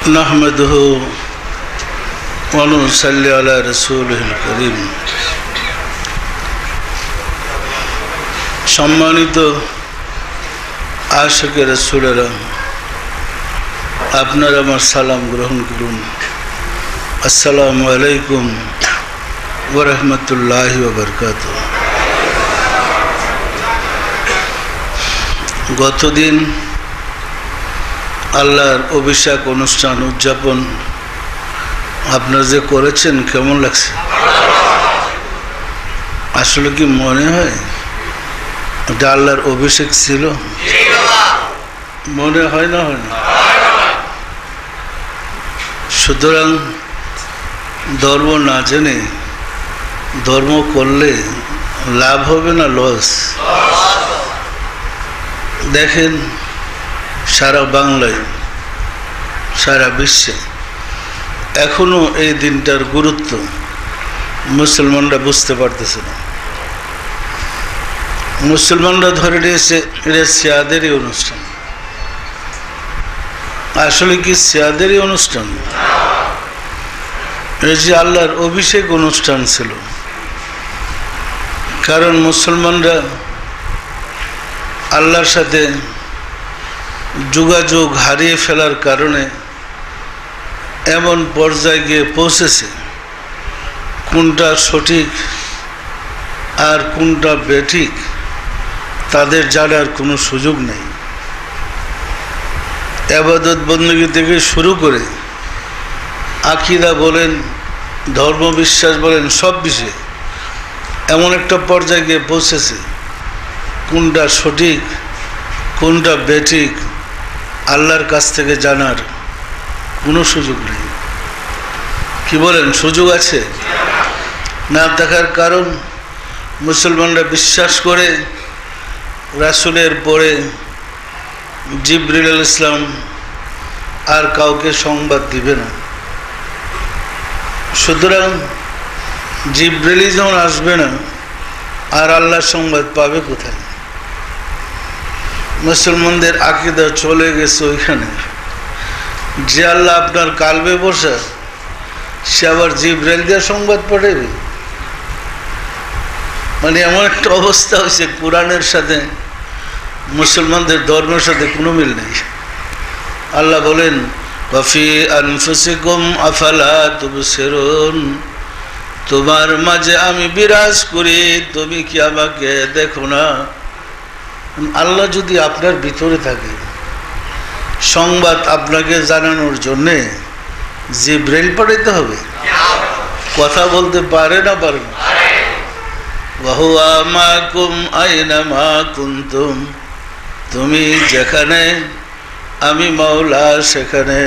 نحمده ونصلي على رسوله الكريم সম্মানিত আশিকে রাসূলেরা, আপনারা আমার সালাম গ্রহণ করুন। আসসালামু আলাইকুম ওয়া রাহমাতুল্লাহি ওয়া বারাকাতুহু। গতদিন আল্লাহর অভিষেক অনুষ্ঠান উদযাপন আপনারা যে করেছেন, কেমন লাগছে? আসলে কি মনে হয় এটা আল্লাহর অভিষেক ছিল? মনে হয় না? হয় না? সুতরাং ধর্ম না জেনে ধর্ম করলে লাভ হবে না লস? দেখেন, সারা বাংলায়, সারা বিশ্বে এখনো এই দিনটার গুরুত্ব মুসলমানরা বুঝতে পারতেছে না। মুসলমানরা ধরে নিয়েছে এটা সিয়াদেরই অনুষ্ঠান। আসলে কি সিয়াদেরই অনুষ্ঠান? এই যে আল্লাহর অভিষেক অনুষ্ঠান ছিল। কারণ মুসলমানরা আল্লাহর সাথে যোগাযোগ হারিয়ে ফেলার কারণে এমন পর্যায়ে গিয়ে পৌঁছেছে, কোনটা সঠিক আর কোনটা বেঠিক তাদের জানার কোনো সুযোগ নেই। ইবাদত বندگی থেকে শুরু করে আকীদা বলেন, ধর্ম বিশ্বাস বলেন, সব বিষয়ে এমন একটা পর্যায়ে গিয়ে পৌঁছেছে, কোনটা সঠিক কোনটা বেঠিক আল্লাহর কাছ থেকে জানার কোনো সুযোগ নেই। কি বলেন, সুযোগ আছে? না থাকার কারণ মুসলমানরা বিশ্বাস করে রাসূলের পরে জিবরিল আলাইহিস সালাম আর কাউকে সংবাদ দিবে না। সুতরাং জিবরিল যখন আসবে না, আর আল্লাহর সংবাদ পাবে কোথায়? মুসলমানদের আকীদা চলে গেছে ওইখানে যে আল্লাহ আপনার কালবে বসা, সে আবার জিবরাইল দিয়ে সংবাদ পাঠাবে। মানে এমন একটা অবস্থা হয়েছে, কোরআনের সাথে মুসলমানদের ধর্মের সাথে কোনো মিল নেই। আল্লাহ বলেন, ওয়াফি আনফুসিকুম আফালা তুবসিরুন, তোমার মাঝে আমি বিরাজ করি, তুমি কি আমাকে দেখো না? আল্লাহ যদি আপনার ভিতরে থাকে, সংবাদ আপনাকে জানানোর জন্যে জিবরাইল পাঠাইতে হবে? কথা বলতে পারে না? পারে না? ওয়া হুয়া মাকুম আইনামা কুনতুম, তুমি যেখানে আমি মাওলা সেখানে।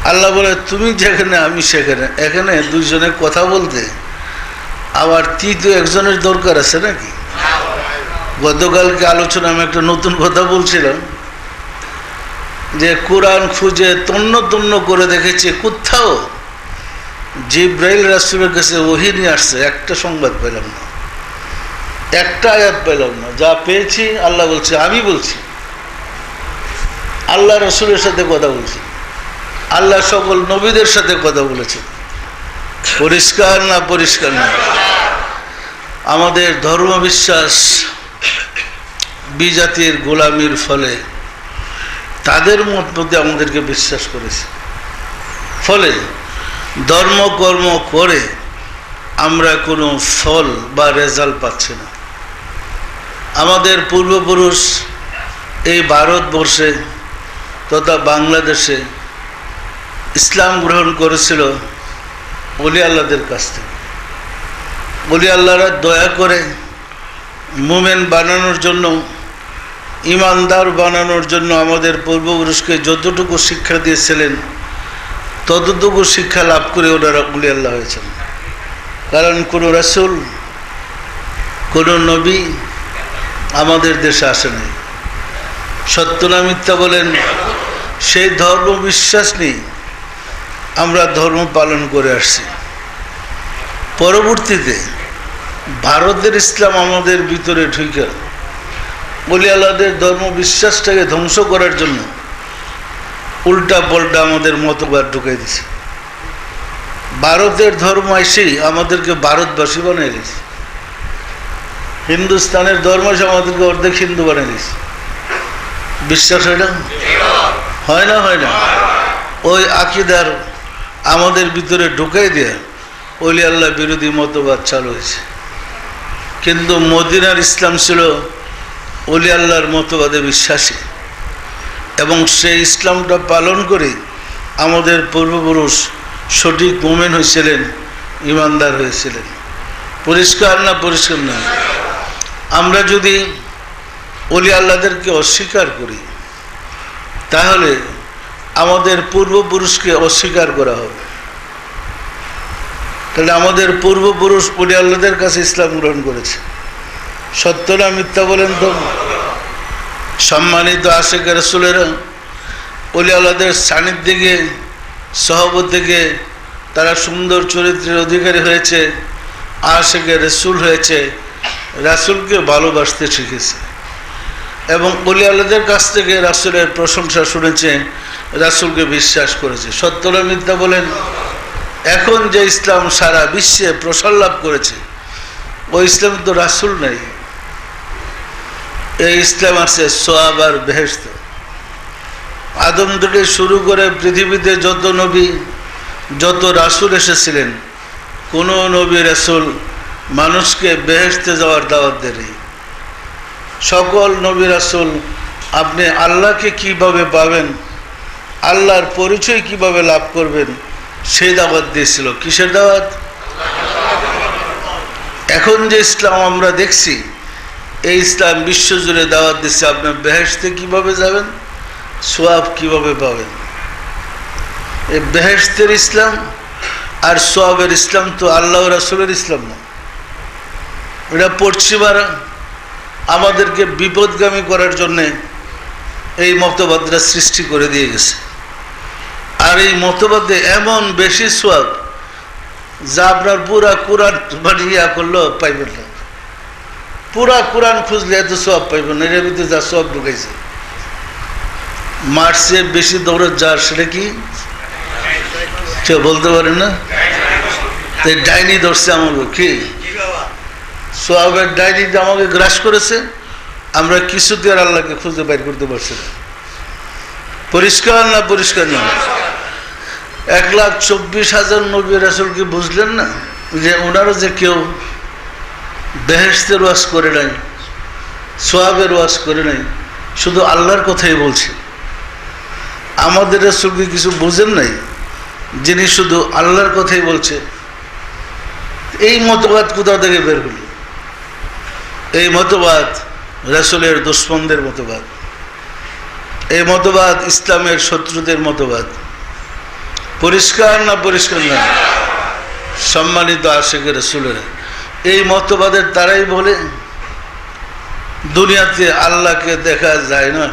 আল্লাহ বলে, তুমি যেখানে আমি সেখানে। এখানে দুইজনে কথা বলতে আবার তৃতীয় একজনের দরকার আছে নাকি? গতকালকে আলোচনা আমি একটা নতুন কথা বলছিলাম যে কোরআন খুঁজে তন্ন তন্ন করে দেখেছি, কোথাও জিবরাইল রাসূলের কাছে ওহী নিয়ে আসছে একটা সংবাদ পেলাম না, একটা আয়াত পেলাম না। যা পেয়েছি আল্লাহ বলছে, আমি বলছি। আল্লাহ রাসূলের সাথে কথা বলছি, আল্লাহ সকল নবীদের সাথে কথা বলেছে। পরিষ্কার না? পরিষ্কার না? আমাদের ধর্ম বিশ্বাস বিজাতির গোলামির ফলে তাদের মধ্যে আমাদেরকে বিশ্বাস করেছে, ফলে ধর্মকর্ম করে আমরা কোনো ফল বা রেজাল্ট পাচ্ছি না। আমাদের পূর্বপুরুষ এই ভারতবর্ষে তথা বাংলাদেশে ইসলাম গ্রহণ করেছিল ওলি আল্লাহদের কাছ থেকে। ওলি আল্লাহরা দয়া করে মুমিন বানানোর জন্য, ইমানদার বানানোর জন্য আমাদের পূর্বপুরুষকে যতটুকু শিক্ষা দিয়েছিলেন ততটুকু শিক্ষা লাভ করে ওনারা ওলি আল্লাহ হয়েছেন। কারণ কোনো রাসূল, কোনো নবী আমাদের দেশে আসেনি। সত্য না মিথ্যা বলেন? সেই ধর্ম বিশ্বাস নেই, আমরা ধর্ম পালন করে আসছি। পরবর্তীতে ভারতের ইসলাম আমাদের ভিতরে ঢুকে ওলি আল্লাহদের ধর্ম বিশ্বাসটাকে ধ্বংস করার জন্য উল্টা পাল্টা আমাদের মতবাদ ঢুকাই দিছে। ভারতের ধর্ম এসেই আমাদেরকে ভারতবাসী বানিয়ে দিয়েছে। হিন্দুস্তানের ধর্ম এসে আমাদেরকে অর্ধেক হিন্দু বানিয়ে দিয়েছে। বিশ্বাস হয় না? হয় না? হয় না? ওই আকিদার আমাদের ভিতরে ঢুকাই দেয়া ওলি আল্লাহ বিরোধী মতবাদ চালু হয়েছে। কিন্তু মদিনার ইসলাম ছিল ওলি আল্লাহর মতবাদে বিশ্বাসী, এবং সেই ইসলামটা পালন করে আমাদের পূর্বপুরুষ সঠিক মুমিন হয়েছিলেন, ইমানদার হয়েছিলেন। পরিষ্কার না? পরিষ্কার না? আমরা যদি ওলি আল্লাহদেরকে অস্বীকার করি তাহলে আমাদের পূর্বপুরুষকে অস্বীকার করা হবে। তাহলে আমাদের পূর্বপুরুষ ওলি আল্লাহদের কাছে ইসলাম গ্রহণ করেছে। সত্য না মিথ্যা বলেন তো? সম্মানিত আশিক রাসূলেরা ওলি আল্লাহদের সান্নিধ্যে গিয়ে, সহবতে গিয়ে তারা সুন্দর চরিত্রের অধিকারী হয়েছে, আশিক রাসূল হয়েছে, রাসূলকে ভালোবাসতে শিখেছে, এবং ওলি আল্লাহদের কাছ থেকে রাসূলের প্রশংসা শুনেছে, রাসূলকে বিশ্বাস করেছে। সত্য না মিথ্যা বলেন? এখন যে ইসলাম সারা বিশ্বে প্রসার লাভ করেছে, ওই ইসলাম তো রাসূল নাই। এই ইসলাম আছে সওয়াব আর বেহেশত। আদম থেকে শুরু করে পৃথিবীতে যত নবী, যত রাসূল এসেছিলেন, কোনো নবী রাসূল মানুষকে বেহেশতে যাওয়ার দাওয়াত দেয়নি। সকল নবী রাসূল আপনি আল্লাহকে কিভাবে পাবেন, আল্লাহর পরিচয় কিভাবে লাভ করবেন, সেই দাওয়াত দিয়েছিল। কিসের দাওয়াত? এখন যে ইসলাম আমরা দেখছি, এই ইসলাম বিশ্বজুড়ে দাওয়াত দিচ্ছে আপনি বেহেশতে কিভাবে যাবেন, সওয়াব কিভাবে পাবেন। এই বেহেশতের ইসলাম আর সওয়াবের ইসলাম তো আল্লাহ রাসূলের ইসলাম না। এটা পশ্চিমারা আমাদেরকে বিপদগামী করার জন্যে এই মতবাদটা সৃষ্টি করে দিয়ে গেছে। আর এই মতবাদে এমন বেশি সওয়াব যা আপনার পুরা কোরআন ইয়া করলেও পাইবেন না। পুরা কোরআন খুঁজলে এত সওয়াব পাইবেন না। এর ভিতরে যা সওয়াব ঢুকাইছে, মার্চে বেশি দৌড়ে যার, সেটা কি কেউ বলতে পারে না? ডাইনি ধরছে আমাকে, কি সওয়াবের ডাইনিটা আমাকে গ্রাস করেছে। আমরা কিছুতে আর আল্লাহকে খুঁজে বাইর করতে পারছি না। পরিষ্কার না? পরিষ্কার না? 1,24,000 নবী রাসূলকে বুঝলেন না যে ওনারা যে কেউ বেহেশতের ওয়াজ করে নাই, সওয়াবের ওয়াজ করে নাই, শুধু আল্লাহর কথাই বলছে। আমাদের রাসূলকে কিছু বুঝেন নাই, যিনি শুধু আল্লাহর কথাই বলছে। এই মতবাদ কোথা থেকে বের হল? এই মতবাদ রাসূলের দুশমনদের মতবাদ। এই মতবাদ ইসলামের শত্রুদের মতবাদ। পরিষ্কার না? পরিষ্কার না? সম্মানিত আশিক রাসূলেরা, এই মতবাদের তারাই বলে দুনিয়াতে আল্লাহকে দেখা যায় না।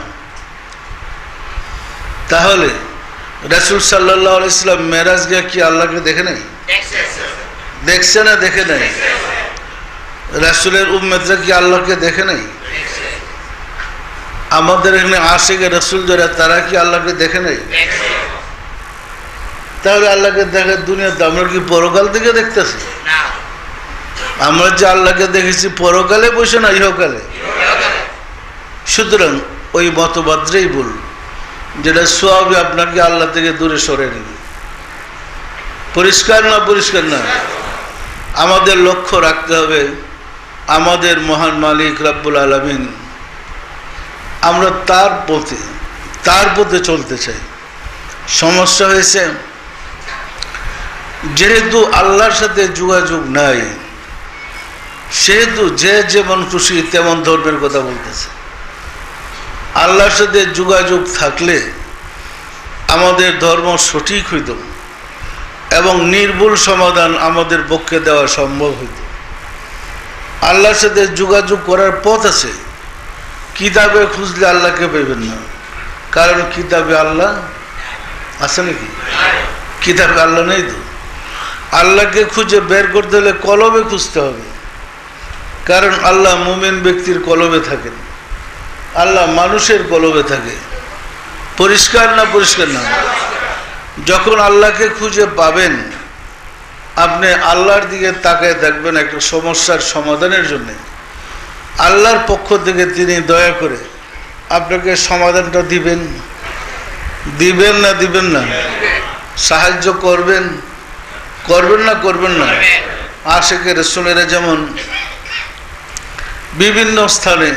তাহলে রাসূল সাল্লাল্লাহু আলাইহি সাল্লাম মেরাজ গিয়ে কি আল্লাহকে দেখে নাই? দেখছে না? দেখে নাই? রাসূলের উম্মতরা কি আল্লাহকে দেখে নাই? আমাদের এখানে আশিক রাসূল যারা, তারা কি আল্লাহকে দেখে নাই? তাহলে আল্লাহকে দেখে দুনিয়াতে আমরা কি পরকাল থেকে দেখতেছি? আমরা যে আল্লাহকে দেখেছি পরকালে বসে না, ইহকালে। সুতরাং ওই মতবাদটাই ভুল, যেটা সওয়াবে আপনাকে আল্লাহ থেকে দূরে সরে নেবে। পরিষ্কার না? পরিষ্কার না? আমাদের লক্ষ্য রাখতে হবে আমাদের মহান মালিক রব্বুল আলামিন, আমরা তার পথে চলতে চাই। সমস্যা হয়েছে, যেহেতু আল্লাহর সাথে যোগাযোগ নাই, সেহেতু যে যেমন খুশি তেমন ধর্মের কথা বলতেছে। আল্লাহর সাথে যোগাযোগ থাকলে আমাদের ধর্ম সঠিক হইত এবং নির্ভুল সমাধান আমাদের পক্ষে দেওয়া সম্ভব হইত। আল্লাহর সাথে যোগাযোগ করার পথ আছে, কিতাবে খুঁজলে আল্লাহকে পাইবেন না, কারণ কিতাবে আল্লাহ আছে নাকি? কিতাবে আল্লাহ নেই তো। আল্লাহকে খুঁজে বের করতে হলে কলবে খুঁজতে হবে, কারণ আল্লাহ মুমিন ব্যক্তির কলবে থাকেন, আল্লাহ মানুষের কলবে থাকে। পরিষ্কার না পরিষ্কার না? যখন আল্লাহকে খুঁজে পাবেন, আপনি আল্লাহর দিকে তাকায় দেখবেন একটা সমস্যার সমাধানের জন্য আল্লাহর পক্ষ থেকে তিনি দয়া করে আপনাকে সমাধানটা দিবেন। দিবেন না দিবেন না? সাহায্য করবেন, করবেন না করবেন না? আশিকে রাসূলেরা যেমন বিভিন্ন স্থানে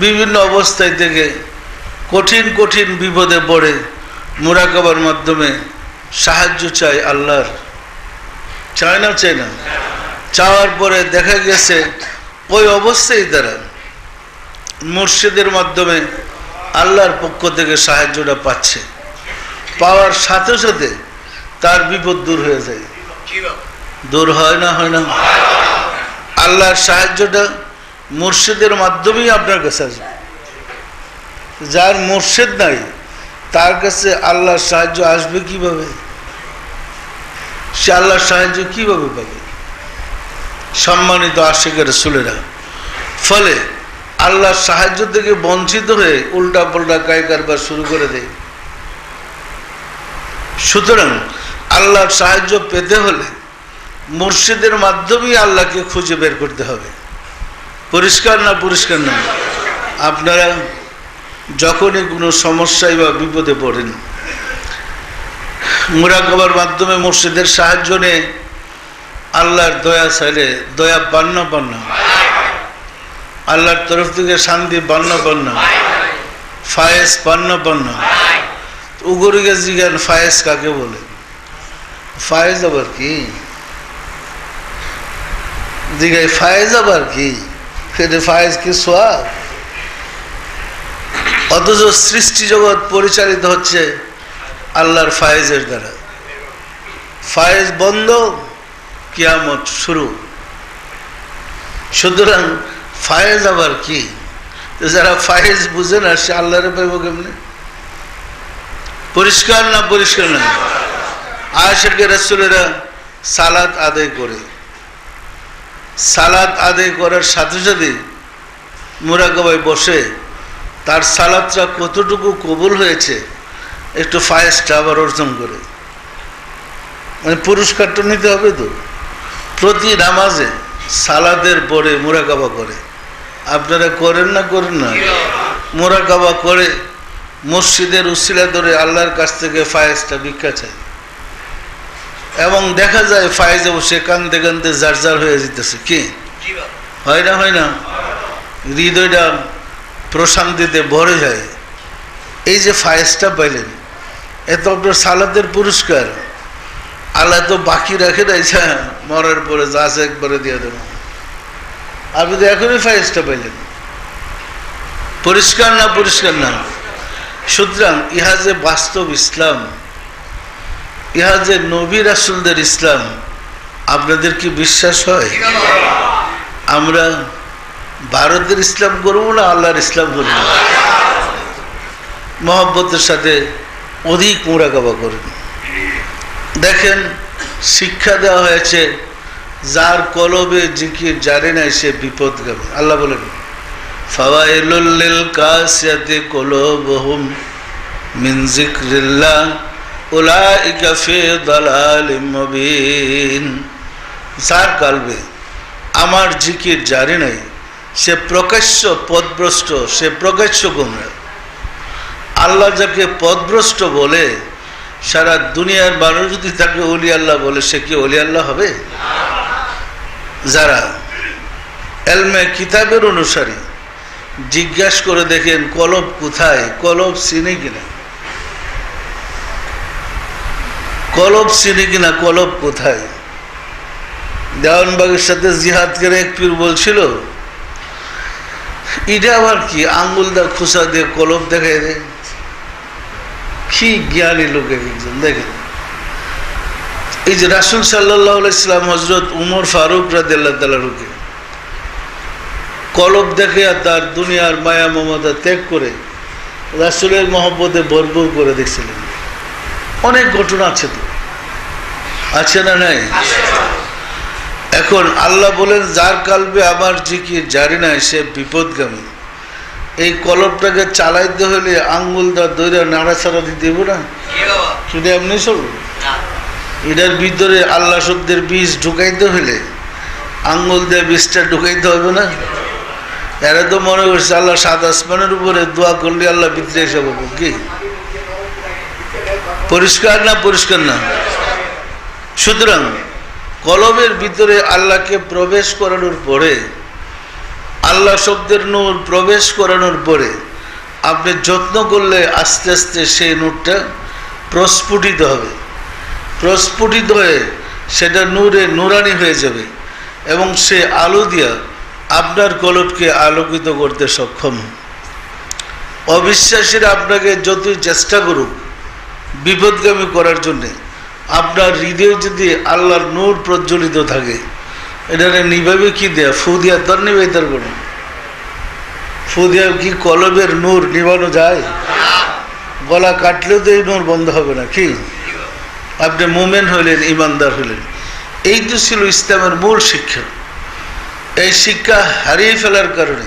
বিভিন্ন অবস্থায় থেকে কঠিন কঠিন বিপদে পড়ে মুরাকাবার মাধ্যমে সাহায্য চায় আল্লাহর, চায় না চায় না? চাওয়ার পরে দেখা গেছে ওই অবস্থায় তারা মুর্শিদের মাধ্যমে আল্লাহর পক্ষ থেকে সাহায্যটা পাচ্ছে, পাওয়ার সাথে সাথে তার বিপদ দূর হয়ে যায়। দূর হয় না হয় না? আল্লাহর সাহায্যটা মুর্শিদের মাধ্যমেই আপনার কাছে আসবে। যার মুর্শিদ নাই তার কাছে আল্লাহর সাহায্য আসবে কিভাবে? সে আল্লাহর সাহায্য কিভাবে পাবে? সম্মানিত আশিকে রাসূলেরা, ফলে আল্লাহর সাহায্য থেকে বঞ্চিত হয়ে উল্টা পাল্টা কায় কারবার শুরু করে দেয়। সুতরাং আল্লাহর সাহায্য পেতে হলে মুর্শিদের মাধ্যমেই আল্লাহকে খুঁজে বের করতে হবে। পরিষ্কার না পরিষ্কার না? আপনারা যখনই কোনো সমস্যায় বা বিপদে পড়েন, মুরাকাবার মাধ্যমে মুর্শিদের সাহায্য নিয়ে আল্লাহর দয়া চাইলে দয়া পান না পান না? আল্লাহর তরফ থেকে শান্তি পান না পান না? ফায়েজ পান না পান না? উগরিকে জিজ্ঞান ফায়েজ কাকে বলে? ফায়েজ আবার কি? জিজ্ঞাই ফায়েজ আবার কি? ফায়েজ কি সোয়াব? অথচ সৃষ্টি জগৎ পরিচালিত হচ্ছে আল্লাহর ফায়েজের দ্বারা। ফায়েজ বন্ধ, কিয়ামত শুরু। সুতরাং ফায়েজ আবার কি? যারা ফায়েজ বুঝে না সে আল্লাহরে পাইব কেমনে? পরিষ্কার না পরিষ্কার না? আশিকে রাসূলেরা সালাত আদায় করে, সালাত আদায় করার সাথে সাথে মুরাকাবায় বসে তার সালাতটা কতটুকু কবুল হয়েছে একটু ফায়েজটা আবার অর্জন করে, মানে পুরস্কারটা নিতে হবে তো। প্রতি নামাজে সালাতের পরে মুরাকাবা করে। আপনারা করেন না করেন না? মুরাকাবা করে মসজিদের উসিলা ধরে আল্লাহর কাছ থেকে ফায়েজটা ভিক্ষা চাই, এবং দেখা যায় ফায়েজে বসে কান্দে কান্দে জার জার হয়ে যেতেছে। কি হয় না হয় না? হৃদয়টা প্রশান্তিতে ভরে যায়। এই যে ফায়েজটা পাইলেন, এত আপনার সালাতের পুরস্কার। আল্লাহ তো বাকি রাখে নাই, মরার পরে যা আছে একবারে দিয়ে দেব। আপনি তো এখনই ফায়েজটা পাইলেন। পরিষ্কার না পরিষ্কার না? সুতরাং ইহা যে বাস্তব ইসলাম, ইহা যে নবী রাসূলদের ইসলাম, আপনাদের কি বিশ্বাস হয়? আমরা ভারতের ইসলাম করব না আল্লাহর ইসলাম করব? মহব্বতের সাথে অধিক মুরাকাবা করুন। দেখেন, শিক্ষা দেওয়া হয়েছে যার কলবে জিকির জারি নাই সে বিপদগামী। আল্লাহ বলেন, ফাওয়াইলুল লিল কাসিয়াতি কুলুবুহুম মিন যিকরিল্লাহ উলাইকা ফি দালালিম মুবিন। যার কলবে আমার জিকির জারি নাই সে প্রকাশ্য পথভ্রষ্ট, সে প্রকাশ্য গোমরাহ। আল্লাহ যাকে পথভ্রষ্ট বলে, সারা দুনিয়ার মানুষ যদি তাকে ওলি আল্লাহ বলে, সে কি ওলি আল্লাহ হবে? যারা এলমে কিতাবের অনুসারী, জিজ্ঞাসা করে দেখেন কলব কোথায়, কলব চিনি কিনা, কলব চিনি কিনা, কলব কোথায়। দেওয়ানবাগের সাথে জিহাদ করে এক পীর বলছিল, এটা আবার কি আঙ্গুল দা খুসা দিয়ে কলব দেখায় দেয়। কি জ্ঞানী লোক একজন। দেখেন, এই যে রাসূল সাল্লাল্লাহু আলাইহি সাল্লাম হযরত উমর ফারুক রাদিয়াল্লাহু তাআলাকে কলব দেখে তার দুনিয়ার মায়া মমতা ত্যাগ করে রাসূলের মহব্বতে ভরপুর করে দেখছিলেন। অনেক ঘটনা আছে তো, আছে না নাই? এখন আল্লাহ বলেন, যার কালবে আমার জিকির জারি নাই সে বিপদগামী। এই কলবটাকে চালাইতে হলে আঙ্গুল দইরা নাড়াচাড়া দিতে দেবো না, সেটা এমনি চলবে? এটার ভিতরে আল্লাহ শব্দের বীজ ঢুকাইতে হলে আঙ্গুল দিয়ে বীজটা ঢুকাইতে হবে না? এরা তো মনে করছে আল্লাহ সাত আসমানের উপরে দোয়া করলে আল্লাহ ভিতরে এসে বলবো। কি পরিষ্কার না? পরিষ্কার না? সুতরাং কলবের ভিতরে আল্লাহকে প্রবেশ করানোর পরে, আল্লাহ শব্দের নূর প্রবেশ করানোর পরে আপনি যত্ন করলে আস্তে আস্তে সেই নূরটা প্রস্ফুটিত হবে। প্রস্ফুটিত হয়ে সেটা নূরে নূরানি হয়ে যাবে এবং সে আলো দিয়া আপনার কলবকে আলোকিত করতে সক্ষম। অবিশ্বাসীরা আপনাকে যতই চেষ্টা করুক বিপদগামী করার জন্যে, আপনার হৃদয়ে যদি আল্লাহর নূর প্রজ্বলিত থাকে, এটা নিভাবে কি দেয়া? ফু দিয়া তোর নিবাইতার করুন। ফু দিয়া কি কলবের নূর নিভানো যায়? গলা কাটলেও তো এই নূর বন্ধ হবে না। কি আপনি মোমেন হইলেন, ইমানদার হইলেন। এই তো ছিল ইসলামের মূল শিক্ষা। এই শিক্ষা হারিয়ে ফেলার কারণে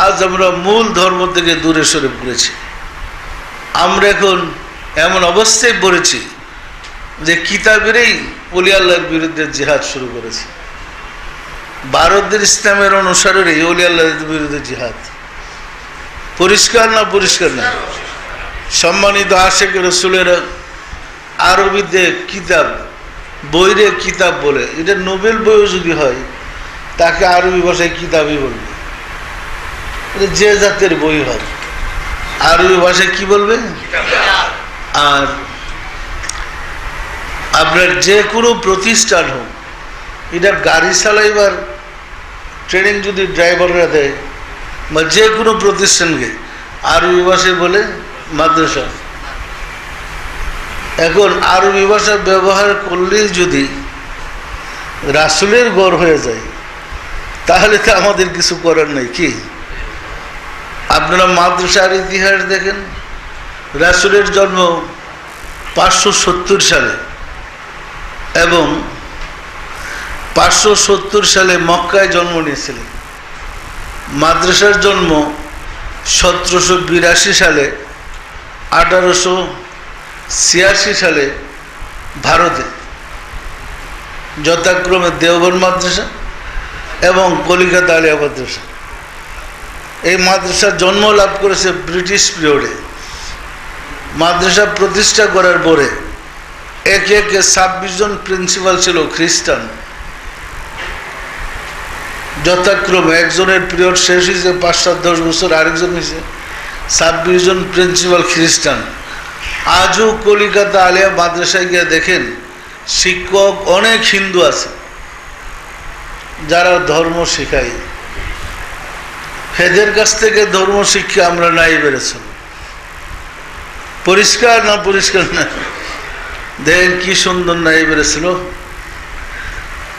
আজ আমরা মূল ধর্ম থেকে দূরে সরে পড়েছি। আমরা এখন এমন অবস্থায় পড়েছি যে কিতাবেরই ওলি আল্লাহর বিরুদ্ধে জিহাদ শুরু করেছে। ভারতের ইসলামের অনুসারেরই ওলি আল্লাহর বিরুদ্ধে জিহাদ। পরিষ্কার না? পরিষ্কার না? সম্মানিত আশেক রসুলেরা আরবিতে কিতাব, বইরে কিতাব বলে। এটা নোবেল বইও যদি হয় তাকে আরবি ভাষায় কিতাবই বলবে। এটা যে জাতের বই হয় আরবি ভাষায় কি বলবে? আর আপনার যে কোনো প্রতিষ্ঠান হোক, এটা গাড়ি চালাইবার ট্রেনিং যদি ড্রাইভাররা দেয় বা যে কোনো প্রতিষ্ঠানকে আরবি ভাষায় বলে মাদ্রাসা। এখন আরবি ভাষা ব্যবহার করলেই যদি রাসূলের গড় হয়ে যায় তাহলে তো আমাদের কিছু করার নেই। কি আপনারা মাদ্রাসার ইতিহাস দেখেন, রাসূলের জন্ম 570 সালে এবং 570 সালে মক্কায় জন্ম নিয়েছিলেন। মাদ্রাসার জন্ম 1782 সালে, 1886 সালে ভারতে, যথাক্রমে দেওবন্দ মাদ্রাসা এবং কলিকাতা আলিয়া মাদ্রাসা। এই মাদ্রাসা জন্ম লাভ করেছে ব্রিটিশ পিরিয়ডে। মাদ্রাসা প্রতিষ্ঠা করার পরে একে একে 26 জন প্রিন্সিপাল ছিল খ্রিস্টান। যথাক্রমে একজনের পিরিয়ড শেষ হয়েছে 5-10 বছর, আরেকজন হয়েছে 26 জন প্রিন্সিপাল খ্রিস্টান। আজও কলিকাতা আলিয়া মাদ্রাসায় গিয়ে দেখেন শিক্ষক অনেক হিন্দু আছে যারা ধর্ম শেখায়। এদের কাছ থেকে ধর্ম শিক্ষা আমরা নাই বেড়েছি। পরিষ্কার না? পরিষ্কার না? দেখেন কি সুন্দর নাই বেড়েছিল।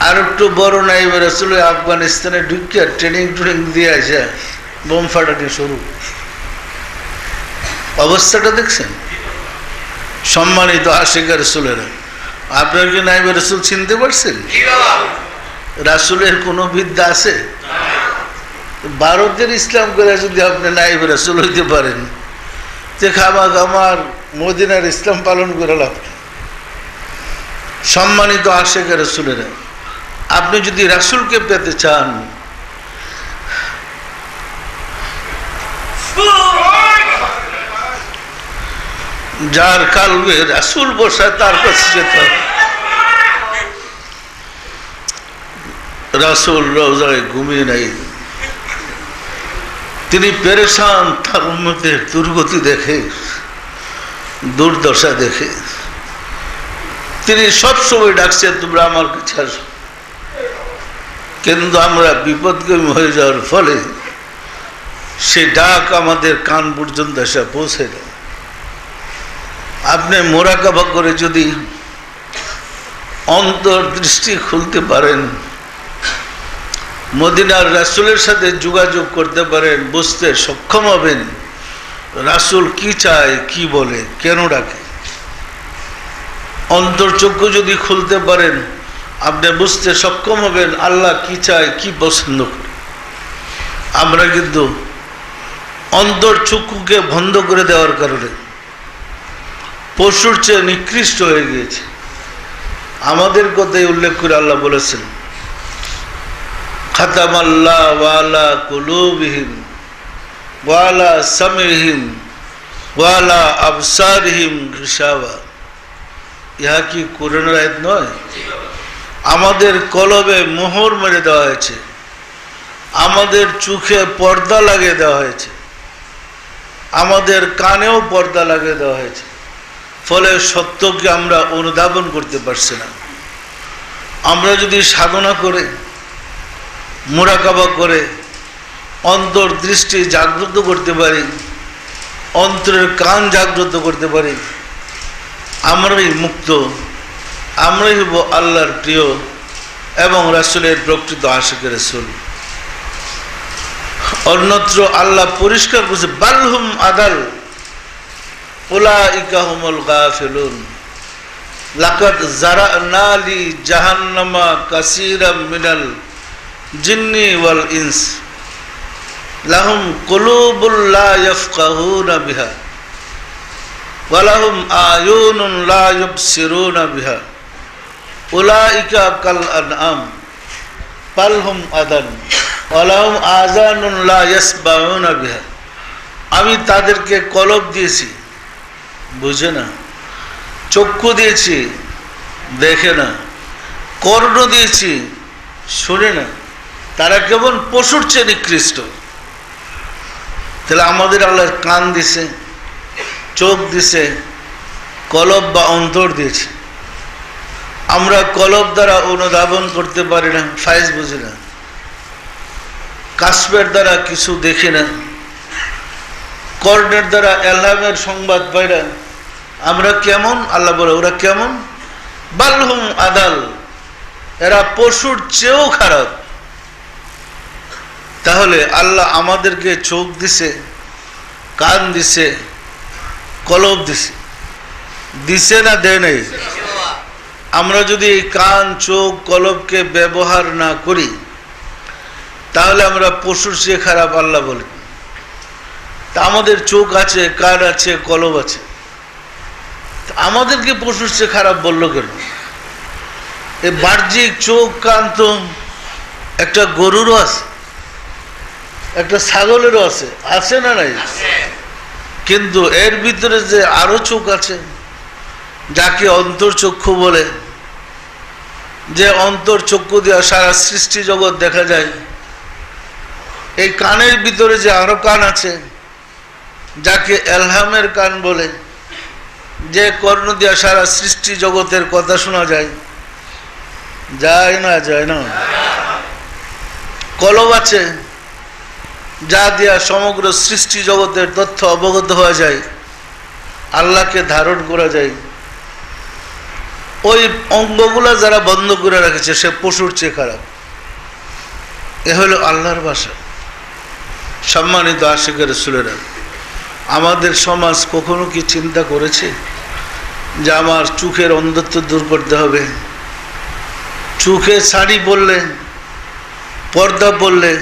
আর একটু বড় নাই বেড়েছিল আফগানিস্তানে ঢুকিয়া ট্রেনিং দিয়ে আসে বোম ফাটানি শুরু। অবস্থাটা দেখছেন? সম্মানিত আশিক রাসূলেরা, আপনার কি নাইবে রাসূল চিনতে পারছেন? রাসূলের কোনো বিদ্যা আছে? ভারতের ইসলাম করে যদি আপনি নাইবে রাসূল হইতে পারেন যে আমার মদিনার ইসলাম পালন করে লাভ। সম্মানিত আশিক রাসূলেরা, আপনি যদি রাসূলকে পেতে চান, যার কালবে রাসূল বসা তার কাছে যেতে হবে। রাসূল রওজায় ঘুমিয়ে নাই, তিনি পেরেশান, তার উম্মতের দুর্গতি দেখে, দুর্দশা দেখে তিনি সবসময় ডাকছেন তোমরা আমার কাছে আসো। কিন্তু আমরা বিপদগামী হয়ে যাওয়ার ফলে সে ডাক আমাদের কান পর্যন্ত এসে পৌঁছে দেয়। আপনি মোরাকাবা করে যদি অন্তর্দৃষ্টি খুলতে পারেন, মদিনার রাসূলের সাথে যোগাযোগ করতে পারেন, বুঝতে সক্ষম হবেন রাসূল কি চায়, কি বলে, কেন ডাকে। অন্তর্চক্ষু যদি খুলতে পারেন, আপনি বুঝতে সক্ষম হবেন আল্লাহ কি চায়, কি পছন্দ করে। আমরা কিন্তু অন্তর চক্ষুকে বন্ধ করে দেওয়ার কারণে পশুর চেয়ে নিকৃষ্ট হয়ে গিয়েছে। আমাদের কথাই উল্লেখ করে আল্লাহ বলেছেন, খাতামাল্লাহু আলা কুলুবিহিম ওয়া আলা সামিহিম ওয়া আলা আবসারিহিম গিশাওয়া। ইহা কি কোরআনের আয়াত নয়? আমাদের কলবে মোহর মেরে দেওয়া হয়েছে, আমাদের চোখে পর্দা লাগিয়ে দেওয়া হয়েছে, আমাদের কানেও পর্দা লাগিয়ে দেওয়া হয়েছে। ফলে সত্যকে আমরা অনুধাবন করতে পারছি না। আমরা যদি সাধনা করে মুরাকাবা করে অন্তর দৃষ্টি জাগ্রত করতে পারি, অন্তরের কান জাগ্রত করতে পারি, আমরাই মুক্ত, আমরাই হব আল্লাহর প্রিয় এবং রাসূলের প্রকৃত আশিকের রাসূল। অন্যত্র আল্লাহ পরিষ্কার করছে, বালহুম আদাল উলাইকা হুমুল গাফিলুন লাকাদ যারানা লি জাহান্নামা কাসীরাম মিনাল জিন্নি ওয়াল ইনস লাহুম কুলুবুল লা ইয়াফকাহুনা বিহা ওয়া লাহুম আয়ুনুন লা ইউবসিরুনা বিহা উলাইকা কাল আনআম বাল হুম আদাল ওয়া লাহুম আযানুন লা ইয়াসমাউনা বিহা। আমি তাদেরকে কলব দিয়েছি, বুঝে না, চক্ষু দিয়েছি, দেখে না, কর্ণ দিয়েছি, শোনে না, তারা কেবল পশুর চেয়ে নিকৃষ্ট। তাহলে আমাদের আল্লাহর কান দিছে, চোখ দিছে, কলব বা অন্তর দিয়েছে। আমরা কলব দ্বারা অনুধাবন করতে পারি না, ফাইজ বুঝি না, কাশফের দ্বারা কিছু দেখি না, কর্ণের দ্বারা এলহামের সংবাদ পাই না। আমরা কেমন? আল্লাহ বলে ওরা কেমন? বালহুম আদাল, এরা পশুর চেয়েও খারাপ। তাহলে আল্লাহ আমাদেরকে চোখ দিছে, কান দিছে, কলব দিছে, দিছে না দেয় নাই? আমরা যদি এই কান, চোখ, কলবকে ব্যবহার না করি তাহলে আমরা পশুর চেয়ে খারাপ আল্লাহ বলি। তা আমাদের চোখ আছে, কান আছে, কলব আছে, আমাদেরকে পশুর চেয়ে খারাপ বললো কেন? এই বাহ্যিক চোখ কান তো একটা গরুরও আছে, একটা ছাগলেরও আছে, আছে না নাই? কিন্তু এর ভিতরে যে আরো চোখ আছে, যাকে অন্তর্চক্ষু বলে, যে অন্তর্চক্ষু দিয়ে সারা সৃষ্টি জগৎ দেখা যায়। এই কানের ভিতরে যে আরো কান আছে, যাকে এলহামের কান বলে, যে কর্ণ দিয়া সারা সৃষ্টি জগতের কথা শোনা যায়। যায় না? যায় না? কলব আছে, যা দিয়া সমগ্র সৃষ্টি জগতের তথ্য অবগত হওয়া যায়, আল্লাহকে ধারণ করা যায়। ওই অঙ্গগুলা যারা বন্ধ করে রেখেছে সে পশুর চেয়ে খারাপ। এ হলো আল্লাহর ভাষা। সম্মানিত আশিকের রাসূলেরা, আমাদের সমাজ কখনো কি চিন্তা করেছে যে আমার চোখের অন্ধত্ব দূর করতে হবে? চোখে শাড়ি পরলে, পর্দা পরলে,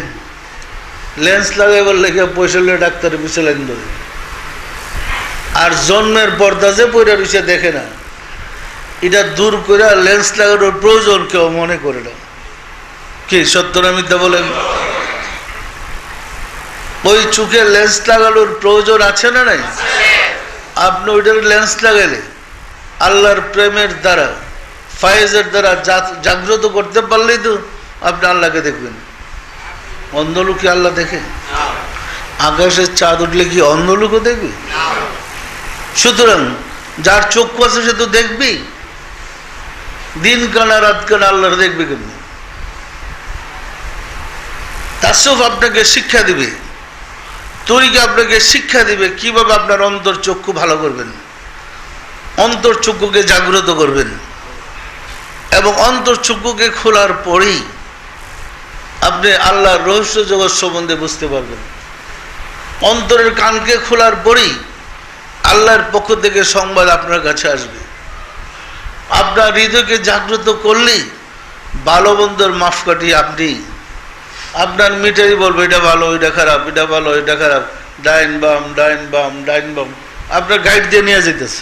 লেন্স লাগাইবার লেগে পয়সা নিয়ে ডাক্তারের পিছনে লাইন ধরে, আর জন্মের পর্দা যে পরে রয়েছে দেখে না, এটা দূর করে লেন্স লাগানোর প্রয়োজন কেউ মনে করে না। কি সত্য না মিথ্যা বলেন? ওই চোখে লেন্স লাগানোর প্রয়োজন আছে না নাই? আপনি ওইটার লেন্স লাগাইলে আল্লাহর প্রেমের দ্বারা, ফায়েজের দ্বারা জাগ্রত করতে পারলেই তো আপনি আল্লাহকে দেখবেন। অন্ধ লোককে আল্লাহ দেখে? আকাশের চাঁদ উঠলে কি অন্ধ লোকও দেখবে? সুতরাং যার চক্ষু আছে সে তো দেখবেই। দিন কানা রাত কানা আল্লাহর দেখবে কেমনি? তাসউফ আপনাকে শিক্ষা দিবে, তরিকা আপনাকে শিক্ষা দিবে কিভাবে আপনার অন্তর চক্ষু ভালো করবেন, অন্তর চক্ষুকে জাগ্রত করবেন। এবং অন্তর চক্ষুকে খোলার পরেই আপনি আল্লাহর রহস্য জগৎ সম্বন্ধে বুঝতে পারবেন। অন্তরের কানকে খোলার পরেই আল্লাহর পক্ষ থেকে সংবাদ আপনার কাছে আসবে। আপনার হৃদয়কে জাগ্রত করলেই ভালো মন্দর মাপকাঠি আপনি, আপনার মিটারই বলবে এটা ভালো, এটা খারাপ, এটা ভালো, এটা খারাপ, ডাইন বাম ডাইন বাম ডাইন বাম, আপনার গাইড দিয়ে নিয়ে যেতেছে।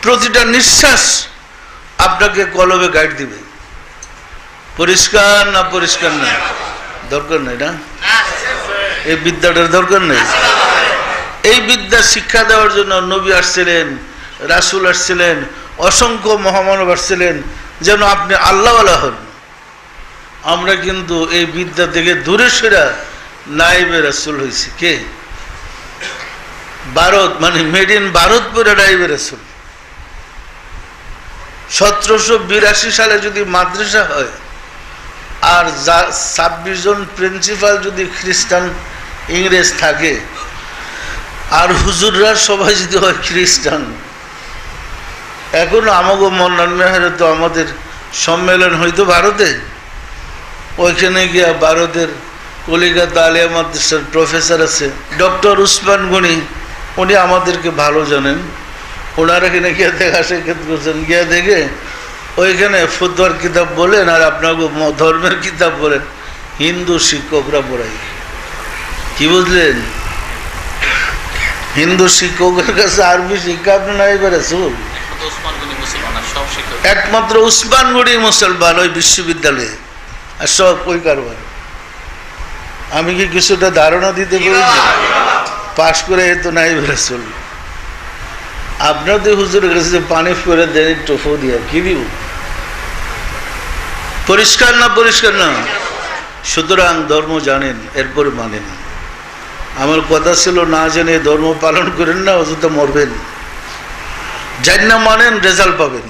প্রতিটা নিঃশ্বাস আপনাকে কলবে গাইড দিবে। পরিষ্কার না পরিষ্কার না? দরকার নেই না? এই বিদ্যাটার দরকার নেই। এই বিদ্যা শিক্ষা দেওয়ার জন্য নবী আসছিলেন, রাসূল আসছিলেন, অসংখ্য মহামানব আসছিলেন, যেন আপনি আল্লাহওয়ালা হন। আমরা কিন্তু এই বিদ্যা থেকে দূরে সরে নাইবে রাসূল হয়েছি। কে? ভারত, মানে মেড ইন ভারত পরে নাইবে রাসূল। 1782 সালে যদি মাদ্রাসা হয় আর 26 জন প্রিন্সিপাল যদি খ্রিস্টান ইংরেজ থাকে আর হুজুররা সবাই যদি হয় খ্রিস্টান, এখন আমাগো মন্নান মেহেরে তো আমাদের সম্মেলন হইতো ভারতে, ওইখানে গিয়া ভারতের কলিকাতা আলিয়া মাদ্রাসার প্রফেসর আছে ডক্টর উসমান গনি, উনি আমাদেরকে ভালো জানেন। ওনারা এখানে গিয়ে দেখা সাক্ষাৎ করছেন, গিয়া দেখে ওইখানে ফুতোয়ার কিতাব বলেন আর আপনার ধর্মের কিতাব বলেন, হিন্দু শিক্ষকরা পড়াই। কি বুঝলেন? হিন্দু শিক্ষকের কাছে আরবি শিক্ষা আপনি নাই বেড়েছুন। একমাত্র উসমান গনি মুসলমান ওই বিশ্ববিদ্যালয়ে, আর সব ওই কারবার। আমি কি কিছুটা ধারণা দিতে পেরেছি? পাশ করে তো নাই বেড়েছুন। আপনার তো হুজুরের কাছে পানি ফেরে দেন টোফো দিয়া, কি দিব? পরিষ্কার না পরিষ্কার না? সুতরাং ধর্ম জানেন, এরপরে মানেন। আমার কথা ছিল না জেনে ধর্ম পালন করেন না, অযথা মরবেন। জান না মানেন, রেজাল্ট পাবেন।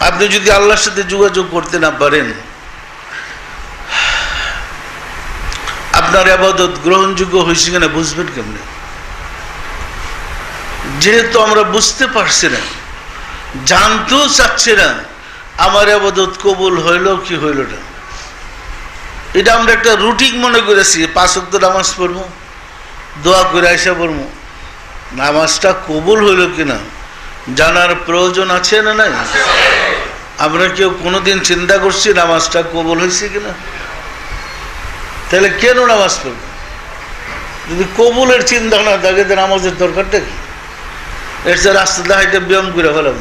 আপনি যদি আল্লাহর সাথে যোগাযোগ করতে না পারেন, আপনার ইবাদত গ্রহণযোগ্য হয়েছে কিনা বুঝবেন কেমনে? যেহেতু আমরা বুঝতে পারছি না, জানতেও চাচ্ছি না আমার ইবাদত কবুল হইল কি হইল না, এটা আমরা একটা রুটিন মনে করেছি। 5 ওয়াক্ত নামাজ পড়বো, দোয়া করে আইসা পড়বো। নামাজটা কবুল হইল কিনা জানার প্রয়োজন আছে না নাই? আমরা কেউ কোনোদিন চিন্তা করছি নামাজটা কবুল হয়েছে কিনা? তাহলে কেন নামাজ পড়ব? যদি কবুলের চিন্তা না থাকে তো নামাজের দরকারটা কি? এর যে রাস্তাটা হাইটে ব্যায়াম করে ফেলাম।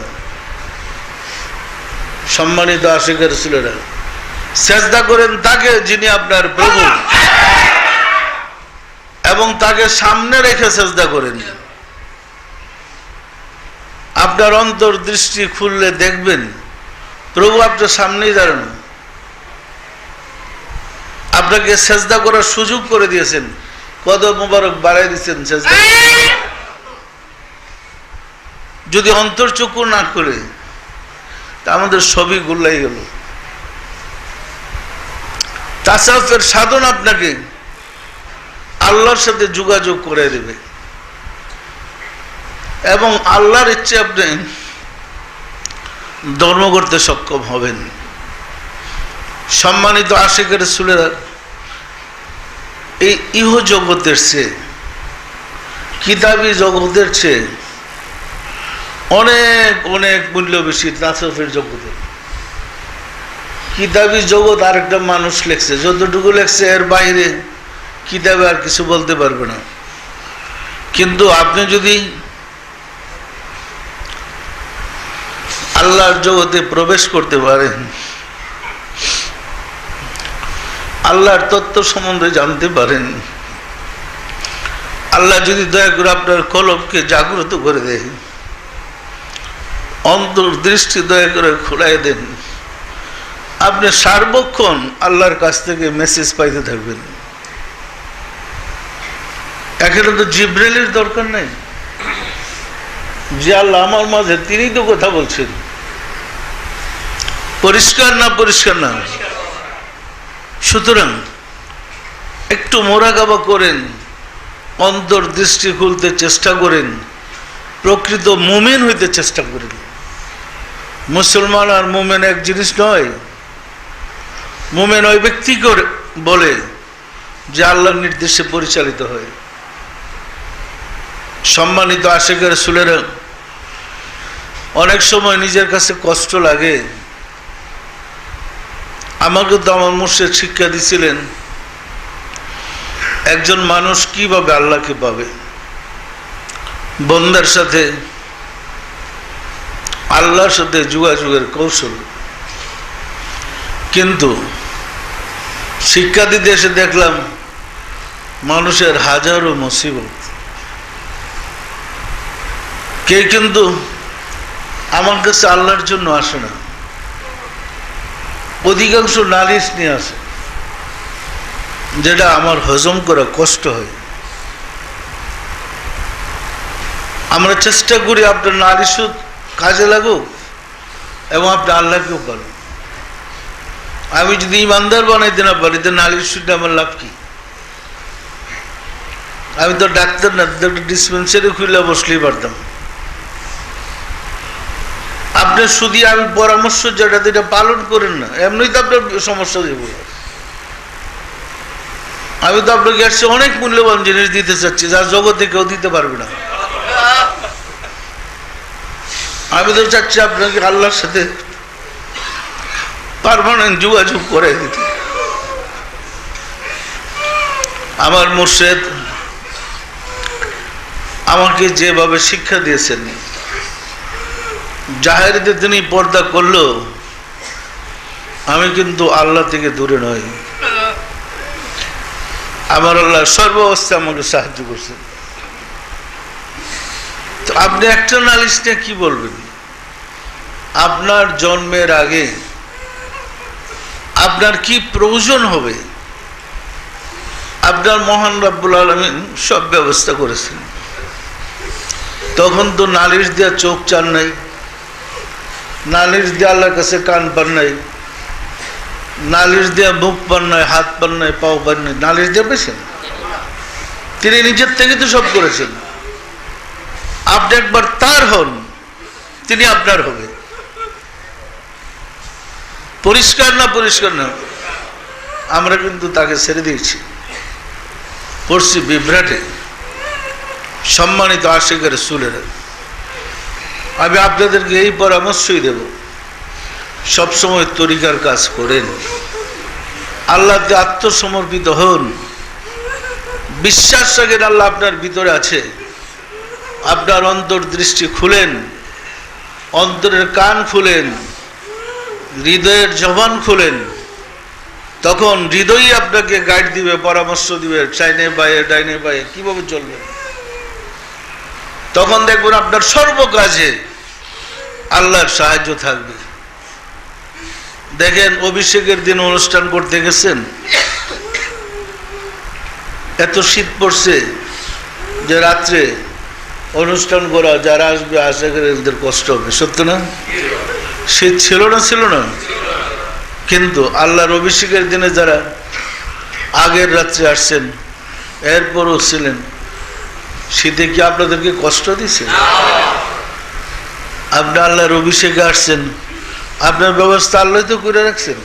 সম্মানিত আশিকের রাসূলেরা, সেজদা করেন তাকে যিনি আপনার প্রভু, এবং তাকে সামনে রেখে সেজদা করেন। আপনার অন্তর দৃষ্টি খুললে দেখবেন প্রভু আপনার সামনেই দাঁড়ানো, আপনাকে সেজদা করার সুযোগ করে দিয়েছেন, কদম মোবারক বাড়াই দিচ্ছেন সেজদা। যদি অন্তর চক্ষু না করে তা আমাদের সবই গুল্লাই গেল। তাসাউফের সাধন আপনাকে আল্লাহর সাথে যোগাযোগ করে দেবে এবং আল্লাহর ইচ্ছে আপনি ধর্ম করতে সক্ষম হবেন। সম্মানিত আশিকের রাসূলেরা, এই ইহ জগতের চেয়ে, কিতাবী জগতের চেয়ে অনেক অনেক মূল্য বেশি তাসাউফের জগতে। কিতাবী জগৎ আরেকটা মানুষ লেখছে, যতটুকু লেখছে এর বাইরে কিতাবে আর কিছু বলতে পারবে না। কিন্তু আপনি যদি আল্লাহর জগতে প্রবেশ করতে পারেন, আল্লাহর তত্ত্ব সম্বন্ধে জানতে পারেন, আল্লাহ যদি দয়া করে আপনার কলবকে জাগ্রত করে দেয়, অন্তর্দৃষ্টি দয়া করে খোলাই দেন, আপনি সার্বক্ষণ আল্লাহর কাছ থেকে মেসেজ পাইতে থাকবেন। এখানে তো জিব্রাইলের দরকার নেই, যে আল্লাহ আমার মাঝে, তিনি তো কথা বলছেন। পরিষ্কার না পরিষ্কার না? সুতরাং একটু মোরাকাবা করেন, অন্তর্দৃষ্টি খুলতে চেষ্টা করেন, প্রকৃত মুমিন হইতে চেষ্টা করেন। মুসলমান আর মুমিন এক জিনিস নয়। মুমিন ওই ব্যক্তি করে বলে যে আল্লাহর নির্দেশে পরিচালিত হয়। সম্মানিত আশিকের রাসূলেরা, অনেক সময় নিজের কাছে কষ্ট লাগে। আমাকে তো আমার মুর্শিদ শিক্ষা দিছিলেন একজন মানুষ কিভাবে আল্লাহকে পাবে? বন্দার সাথে আল্লাহর সাথে যোগাযোগের কৌশল। কিন্তু শিক্ষা দিতে এসে দেখলাম মানুষের হাজারো মুসিবত। কে কিন্তু আমার কাছে আল্লাহর জন্য আসে না, অধিকাংশ নালিশ নিয়ে আসে, যেটা আমার হজম করা কষ্ট হয়। আমরা চেষ্টা করি আপনার নালিশ কাজে লাগুক এবং আপনি আল্লাহকেও পারেন। আমি যদি ইমানদার বানাইতে না পারি তো নালিশ শুনে আমার লাভ কি? আমি তো ডাক্তার না, ডিসপেন্সারি খুলে বসলেই পারতাম। আপনি শুধু আমি পরামর্শ যেটা পালন করেন না, এমনি তো আপনার সমস্যা দেব। আমি তো আপনাকে আসছে অনেক মূল্যবান জিনিস দিতে চাচ্ছি যা জগতে কেউ দিতে পারবে না। আমি তো চাচ্ছি আপনাকে আল্লাহর সাথে পার্মানেন্ট যোগাযোগ করে দিতে। আমার মুর্শিদ আমাকে যেভাবে শিক্ষা দিয়েছেন, জাহেরিতে তিনি পর্দা করলো, আমি কিন্তু আল্লাহ থেকে দূরে নই। আমার আল্লাহ সর্বাবস্থায় আমাকে সাহায্য করছেন। তো আপনি একটা নালিশ নিয়ে কি বলবেন? আপনার জন্মের আগে আপনার কি প্রয়োজন হবে, আপনার মহান রব্বুল আলামিন সব ব্যবস্থা করেছেন। তখন তো নালিশ দেওয়া চোখ চান নাই, নালিশ দিয়ে আল্লাহর কাছে কান পান নাই, নালিশ দেওয়া মুখ পান নাই, হাত পান নাই, পাও পান নাই, নালিশ দিয়ে পেয়েছেন? তিনি নিজের থেকে তো সব করেছেন। আপনি একবার তার হন, তিনি আপনার হবে। পরিষ্কার না? পরিষ্কার না? আমরা কিন্তু তাকে ছেড়ে দিয়েছি, পড়ছি বিভ্রাটে। সম্মানিত আশিক রাসূলেরা, আমি আপনাদেরকে এই পরামর্শই দেব, সবসময় তরিকার কাজ করেন, আল্লাহকে আত্মসমর্পিত হন, বিশ্বাস রাখেন আল্লাহ আপনার ভিতরে আছে। আপনার অন্তর্দৃষ্টি খুলেন, অন্তরের কান খুলেন, হৃদয়ের জবান খুলেন, তখন হৃদয়ই আপনাকে গাইড দিবে, পরামর্শ দিবে, চাইনে বাইরে ডাইনে বাইরে কিভাবে চলবে। তখন দেখবেন আপনার সর্বকাজে আল্লাহর সাহায্য থাকবে। দেখেন, অভিষেকের দিন অনুষ্ঠান করতে গেছেন, এত শীত পড়ছে যে রাত্রে অনুষ্ঠান করা, যারা আসবে আশা করে এদের কষ্ট হবে, সত্য না? শীত ছিল না? ছিল না? কিন্তু আল্লাহর অভিষেকের দিনে যারা আগের রাত্রে আসছেন, এরপরও ছিলেন, শীতে কি আপনাদেরকে কষ্ট দিছে? আপনি আল্লাহর অভিষেকে আসছেন, আপনার ব্যবস্থা আল্লাহ তো করে রাখছেন।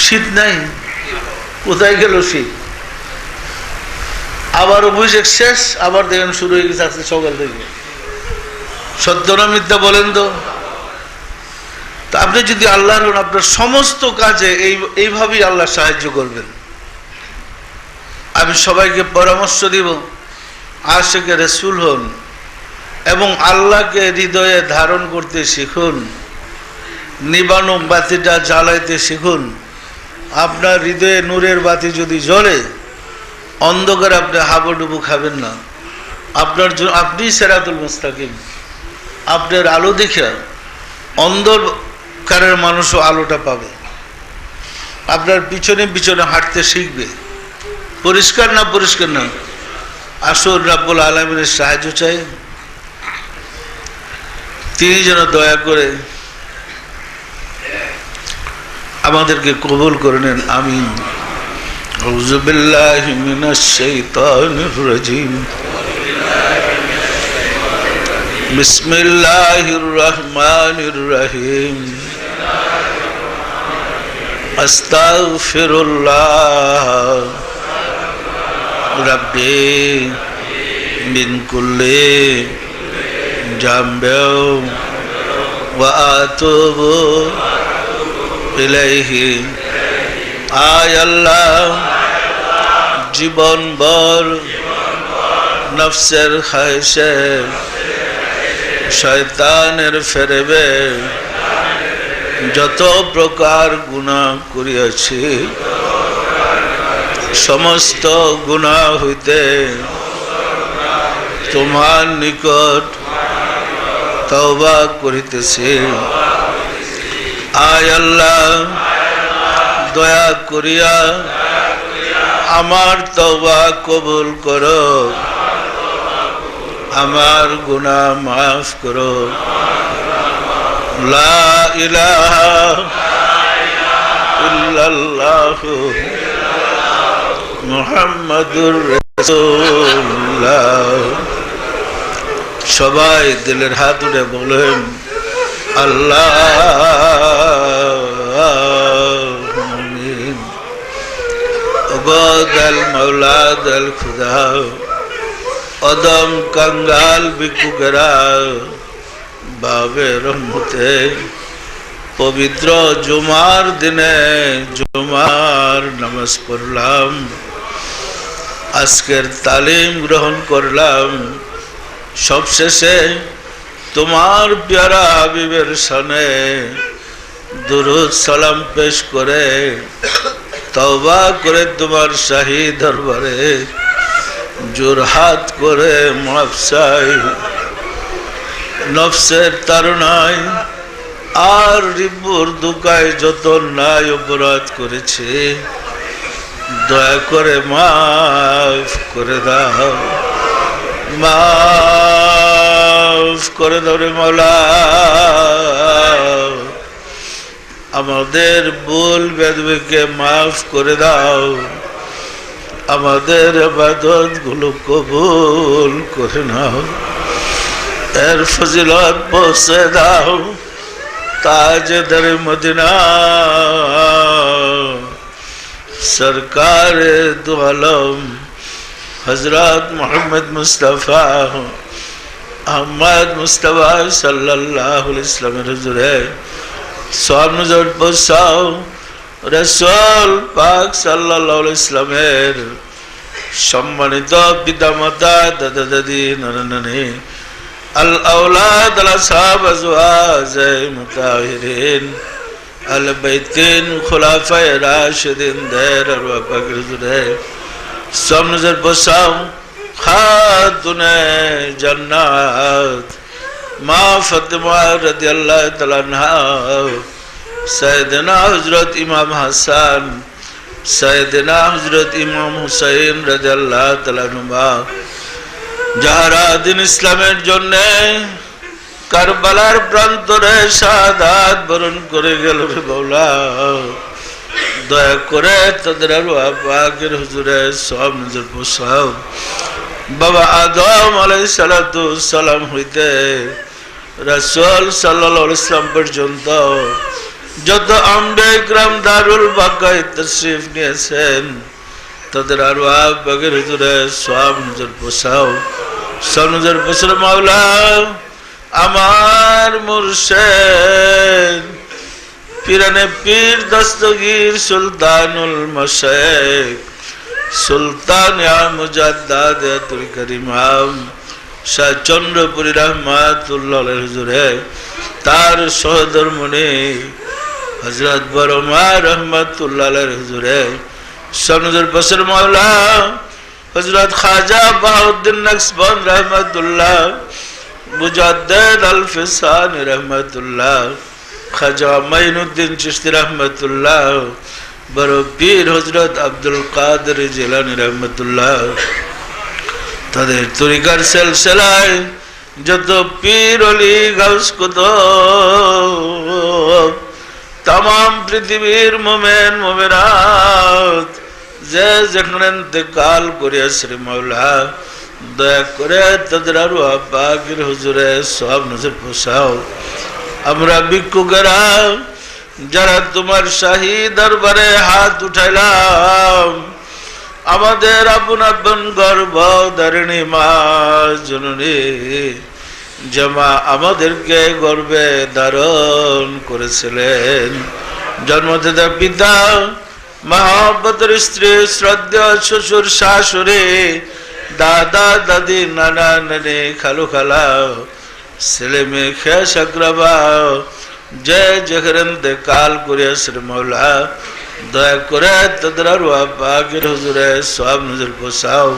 শীত নাই, কোথায় গেল শীত? আবার অভিষেক শেষ, আবার দেখেন শুরু হয়ে গেছে আজকে সকাল থেকে। সত্য না মিথ্যা বলেন তো? আপনি যদি আল্লাহর হন, আপনার সমস্ত কাজে এইভাবেই আল্লাহ সাহায্য করবেন। আমি সবাইকে পরামর্শ দিব, আশিক রাসূল হন এবং আল্লাহকে হৃদয়ে ধারণ করতে শিখুন। নিবানো বাতিটা জ্বালাইতে শিখুন। আপনার হৃদয়ে নূরের বাতি যদি জ্বলে, অন্ধকারে আপনি হাবুডুবু খাবেন না। আপনার জন্য আপনি সিরাতুল মুস্তাকিম। আপনার আলো দেখে অন্ধকারের মানুষও আলোটা পাবে, আপনার পিছনে পিছনে হাঁটতে শিখবে। পরিষ্কার না? পরিষ্কার না? আসল রাব্বুল আলামিনের সাহায্য চাই, তিনি যেন দয়া করে আমাদেরকে কবুল করে নেন। আমিন। আউযু বিল্লাহি মিনাশ শাইতানির রাজীম। বিসমিল্লাহির রহমানির রহিম। আস্তাগফিরুল্লাহ রাব্বি মিন কুল্লি জামবিন ওয়া আতুবু ইলাইহি। আয় আল্লাহ জীবনভর নফসের খায়েশে শয়তানের ফেরেবে যত প্রকার গুনাহ করিয়াছি সমস্ত গুনাহ হইতে তোমার নিকট তওবা করিতেছি। আয় আল্লাহ, দয়া করিয়া আমার তওবা কবুল করো, আমার গুনাহ মাফ করো। লা ইলাহা ইল্লাল্লাহ মুহাম্মাদুর রাসূলুল্লাহ। সবাই দিলের হাত উঠে বলেন আল্লাহ আমিন। ওগদাল মাওলা দাল খুদা অদম কাঙ্গাল বিকুগরা বাবে রহমতে পবিত্র জুমার দিনে জুমার নামাজ পড়লাম, আজকের তালিম গ্রহণ করলাম। সবশেষে তোমার প্যারা হাবিবের শানে দুরূদ সালাম পেশ করে তওবা করে তোমার শাহী দরবারে জোরহাত করে মাফ চাই। নফসের তাড়নায় আর রিপুর দুকায় যত ন্যায় অপরাধ করেছে দয়া করে মাফ করে দাও, মাফ করে দাও রে মওলা। আমাদের ভুল বেদবিকে মাফ করে দাও, আমাদের ইবাদত গুলো কবুল করে নাও, এর ফজিলত পৌঁছে দাও তাজদার মদিনা সরকার দু আলম হযরত মুহাম্মদ মুস্তাফা আহমদ মুস্তাফা সাল্লাল্লাহু আলাইহি ওয়াসাল্লামের হুজুরে সওয়াব নজর পৌঁছাও। রাসূল পাক সাল্লাল্লাহু আলাইহি ওয়াসাল্লামের সম্মানিত পিতামাতা দাদা দাদি নানা নানি আল আওলাদ আল আসহাব আজওয়াজ মুতাহিরিন আল বাইতিন খুলাফায়ে রাশিদিন দের আরওয়াহ পাকের হুজুরে সওয়াব নজর পৌঁছাও। খাতুনে জান্নাত মা ফাতিমা রাদিয়াল্লাহু তাআলা আনহা, সাইয়েদনা হযরত ইমাম হাসান, সাইয়েদনা হযরত ইমাম হুসাইন রাদিয়াল্লাহু তাআলা আনহুমা যাহারা দিন ইসলামের জন্য কারবালার প্রান্তরে শাহাদাত বরণ করে গেল রে মাওলা, দয়া করে তাদের আরওয়াহ পাকের হুজুরে সওয়াব নজর পৌঁছাও। বাবা আদম আলাইহিস সালাতু সালাম হইতে রাসূল সাল্লাল্লাহু আলাইহি ওয়াসাল্লাম পর্যন্ত যত আম্বিয়া ইকরাম দারুল বাকায় তাশরীফ নিয়েছেন তাদের আরওয়াহ পাকের হুজুরে সওয়াব নজর পৌঁছাও। সওয়াব নজর পৌঁছাও মাওলা। আমার মুর্শিদ পিরানে পীর দস্তগীর সুলতানুল মাশায়েখ সুলতান মুজাদ্দাদ তরিকার ইমাম শাহ চন্দ্রপুরী রহমাতুল্লাহ আলাইহি হুজুরে তার সহধর্মণি হযরত বরমা রহমাতুল্লাহ আলাইহি হুজুরে সনজর বসর মাওলা হযরত খাজা বাউদ্দিন নকশবন্দ রহমাতুল্লাহ মুজাদ্দিদ আল ফিসান রহমাতুল্লাহ খাজা মাইনুদ্দিন চিশতি রহমাতুল্লাহ বড় পীর হযরত আব্দুল কাদের জিলানী রহমাতুল্লাহ তাদের তরিকার সিলসিলায় যত পীর ওলি গাউস কুতুব तमाम পৃথিবীর মুমিন মুমিনাত যে যেখানে ইন্তেকাল করিয়াছে মাওলা দয়া করে তাদের আরওয়াহ পাকের হুজুরে সওয়াব নজর পৌঁছাও। আমরা ভিক্ষুকেরা যারা তোমার শাহী দরবারে হাত উঠাইলাম আমাদের আপন আপন গর্ভধারিণী মা জননী জামা আমাদেরকে গর্ভে ধারণ করেছিলেন, জন্মদাতা পিতা মহব্বতের স্ত্রী, শ্রদ্ধা শ্বশুর শাশুড়ি, দাদা দাদি, নানা নানি, খালু খালা, ছেলে মেয়ে, খেস আকরাবা, যে যেখানে ইন্তেকাল করিয়াছেন মওলা দয়া করে তাদের আরওয়াহ পাকের হুজুরে সওয়াব নজর পৌঁছাও।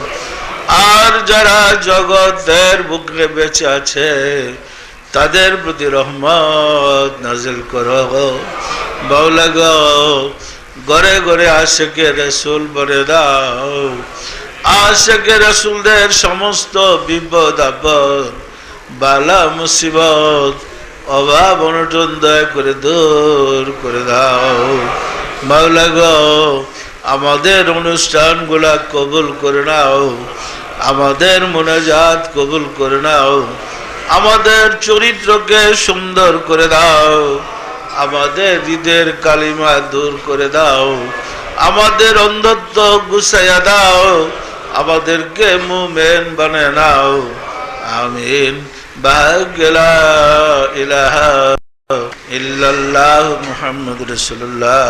আর যারা জগতের বুকে বেঁচে আছে তাদের প্রতি রহমত নাজিল করো মাওলা গো। ঘরে ঘরে আশিকে রাসূল বলে দাও, আশিকে রাসূলদের সমস্ত বিপদ আপদ, বালা মুসিবত, অভাব অনটন দয়া করে দূর করে দাও মাওলা গো। আমাদের অনুষ্ঠানগুলা কবুল করে নাও, আমাদের মুনাজাত কবুল করে নাও, আমাদের চরিত্রকে সুন্দর করে দাও, আমাদের হৃদয়ের কালিমা দূর করে দাও, আমাদের অন্ধত্ব গুছাইয়া দাও, আমাদেরকে মুমিন বানায় নাও। আমিন। লা ইলাহা ইল্লাল্লাহু মুহাম্মাদুর রাসূলুল্লাহ।